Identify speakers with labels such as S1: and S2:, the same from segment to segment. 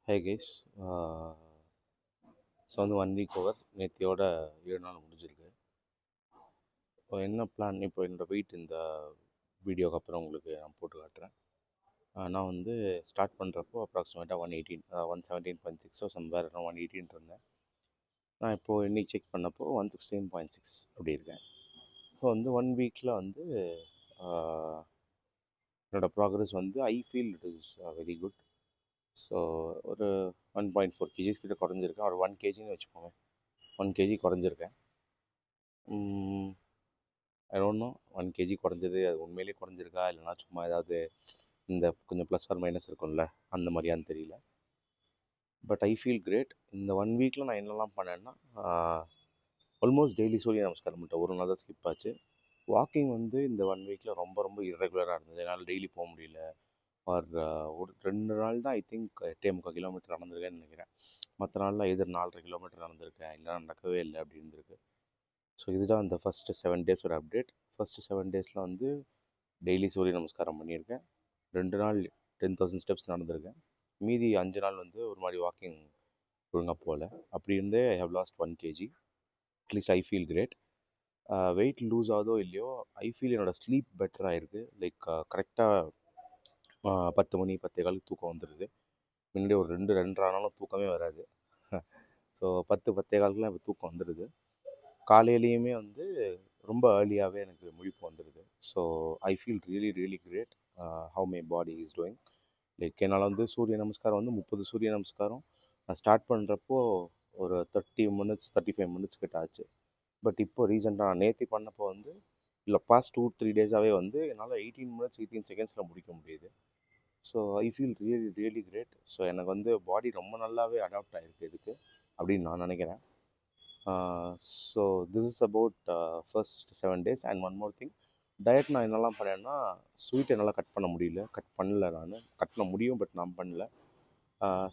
S1: Hey guys. So வந்து 1 week over நேத்தியோட 7 நாள் முடிஞ்சிருக்கு. இப்போ என்ன பிளான், இப்போ என்னோடய வெயிட் இந்த வீடியோக்கு அப்புறம் உங்களுக்கு நான் போட்டு காட்டுறேன். நான் வந்து ஸ்டார்ட் பண்ணுறப்போ அப்ராக்சிமேட்டாக 118 117.6 சம்வேர் 118 இருந்தேன். நான் இப்போது இன்னைக்கு செக் பண்ணப்போ 116.6 அப்படி இருக்கேன். ஸோ வந்து 1 வீக்கில் வந்து என்னோடய ப்ராக்ரஸ் வந்து I feel it is very good. So ஒரு 1.4 kgs கிட்ட குறைஞ்சிருக்கேன். ஒரு 1 kgன்னு வச்சுக்கோங்க. 1 kg குறைஞ்சிருக்கேன். ஐ டோன்ட் நோ 1 kg குறைஞ்சது அது உண்மையிலேயே குறைஞ்சிருக்கா இல்லைனா சும்மா ஏதாவது இந்த கொஞ்சம் ப்ளஸ் ஆர் மைனஸ் இருக்கும்ல அந்த மாதிரியான்னு தெரியல. But I feel great. இந்த 1 வீக்கில் நான் என்னெல்லாம் பண்ணேன்னா ஆல்மோஸ்ட் டெய்லி சூரிய நமஸ்காரம் பண்ணிட்டேன். ஒரு நாள் தான் ஸ்கிப் ஆச்சு. வாக்கிங் வந்து இந்த 1 வீக்கில் ரொம்ப ரொம்ப இர்ரெகுலராக இருந்தது. என்னால் டெய்லி போக முடியல. ஒரு 2 நாள் தான் ஐ திங்க் 8.75 கிலோமீட்டர் நடந்திருக்கேன்னு நினைக்கிறேன். மற்ற நாளில் எதிர் 4.5 கிலோமீட்டர் நடந்திருக்கேன், இல்லை நடக்கவே இல்லை அப்படி இருந்திருக்கு. ஸோ இதுதான் இந்த ஃபஸ்ட்டு 7 டேஸோட அப்டேட். ஃபஸ்ட்டு 7 டேஸில் வந்து டெய்லி சூரிய நமஸ்காரம் பண்ணியிருக்கேன். 2 நாள் 10,000 ஸ்டெப்ஸ் நடந்திருக்கேன். மீதி 5 நாள் வந்து ஒரு மாதிரி வாக்கிங் ஒழுங்காக போகல. அப்படி இருந்தே I have lost 1 kg. At least I feel great. Weight lose ஆகுதோ இல்லையோ ஐ ஃபீல் என்னோடய ஸ்லீப் பெட்டராக இருக்குது. லைக் கரெக்டாக 10 மணி 10:15 தூக்கம் வந்துடுது. முன்னாடி ஒரு 2-2:30 ஆனாலும் தூக்கமே வராது. ஸோ 10-10:15 இப்போ தூக்கம் வந்துடுது. காலையிலையுமே வந்து ரொம்ப ஏர்லியாகவே எனக்கு முழிப்பு வந்துடுது. So I feel really really great how my body is doing. Like என்னால் வந்து சூரிய நமஸ்காரம் வந்து 30 சூரிய நமஸ்காரம் நான் ஸ்டார்ட் பண்ணுறப்போ ஒரு 30 மினிட்ஸ் 35 மினிட்ஸ் கிட்ட ஆச்சு. பட் இப்போ ரீசெண்டாக நான் நேற்று பண்ணப்போ வந்து இல்லை பாஸ்ட் 2-3 டேஸாகவே வந்து என்னால் 18 மினிட்ஸ் 18 செகண்ட்ஸில் முடிக்க முடியுது. So I feel really really great. So எனக்கு வந்து பாடி ரொம்ப நல்லாவே அடாப்ட் ஆகிருக்கு இதுக்கு அப்படின்னு நான் நினைக்கிறேன். So this is about first 7 days. And one more thing, diet நான் என்னெல்லாம் பண்ணேன்னா ஸ்வீட் என்னால் கட் பண்ண முடியல, கட் பண்ணல. நான் கட் பண்ண முடியும் பட் நான் பண்ணல.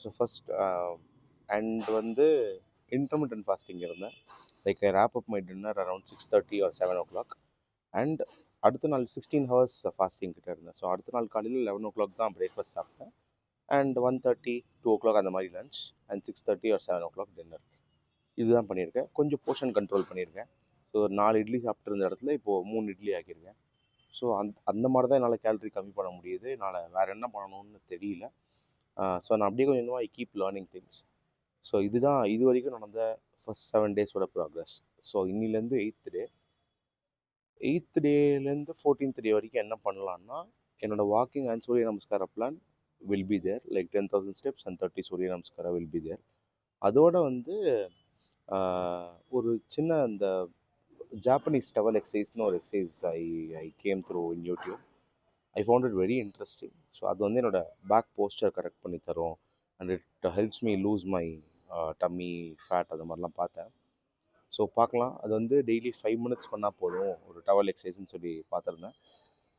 S1: ஸோ ஃபஸ்ட் அண்ட் வந்து இன்டர்மிட்டன்ட் ஃபாஸ்டிங் இருந்தேன். Like I rape up my dinner around 6:30 or 7 o'clock. And அடுத்த நாள் 16 hours ஃபாஸ்டிங் கிட்ட இருந்தேன். ஸோ அடுத்த நாள் காலையில் 11 o'clock தான் பிரேக்ஃபாஸ்ட் சாப்பிட்டேன். அண்ட் 1:30 2 o'clock அந்த மாதிரி lunch. And 6:30 or 7 o'clock dinner. இதுதான் பண்ணியிருக்கேன். கொஞ்சம் போர்ஷன் கண்ட்ரோல் பண்ணியிருக்கேன். ஸோ 4 இட்லி சாப்பிட்ருந்த இடத்துல இப்போது 3 இட்லி ஆக்கியிருக்கேன். ஸோ அந்த மாதிரி தான் என்னால் கேலரி கம்மி பண்ண முடியுது. என்னால் வேறு என்ன பண்ணணும்னு தெரியல. ஸோ நான் அப்படியே கொஞ்சம் I keep learning things. So இதுதான் இது வரைக்கும் நடந்த ஃபஸ்ட் 7 டேஸோட ப்ராக்ரஸ். ஸோ இன்னிலேருந்து 8th டேலேருந்து 14th டே வரைக்கும் என்ன பண்ணலான்னா, என்னோடய walking and surya namaskar plan will be there. Like 10,000 steps and 30 surya நமஸ்காரா will be தேர். அதோட வந்து ஒரு சின்ன இந்த ஜாப்பனீஸ் டவல் எக்ஸசைஸ்னு ஒரு exercise I came through in YouTube. I found it very interesting. So அது வந்து என்னோடய பேக் போஸ்டர் கரெக்ட் பண்ணி தரும். And it helps me lose my tummy fat அது மாதிரிலாம் பார்த்தேன். ஸோ பார்க்கலாம். அது வந்து டெய்லி 5 minutes பண்ணால் போதும் ஒரு டவல் எக்ஸசைஸ்ன்னு சொல்லி பார்த்துருந்தேன்.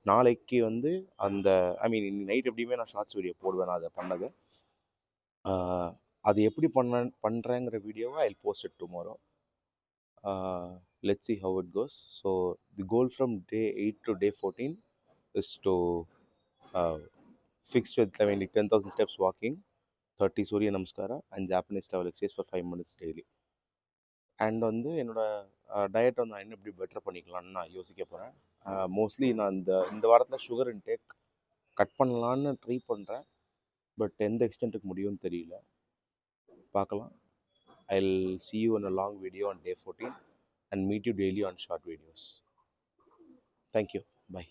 S1: நாளைக்கு வந்து அந்த இன்னைக்கு நைட் எப்படியுமே நான் ஷார்ட்ஸ் வீடியோ போடுவேன் நான் அதை பண்ணது. அது எப்படி பண்ணுறேங்கிற வீடியோவை ஐ post it tomorrow. Let's see how it goes. So the goal from day 8 to day 14 is to fix with 10,000 steps walking, 30 surya நமஸ்காரா and Japanese towel exercise for 5 minutes daily. And வந்து என்னோடய டயட்டை நான் இன்னும் எப்படி பெட்டர் பண்ணிக்கலான்னு நான் யோசிக்க போகிறேன். மோஸ்ட்லி நான் இந்த வாரத்தில் சுகர் இன்டேக் கட் பண்ணலான்னு ட்ரை பண்ணுறேன். பட் எந்த எக்ஸ்டென்ட்டுக்கு முடியும்னு தெரியல, பார்க்கலாம். I'll see you in a long video on day 14 and meet you daily on short videos. Thank you. Bye.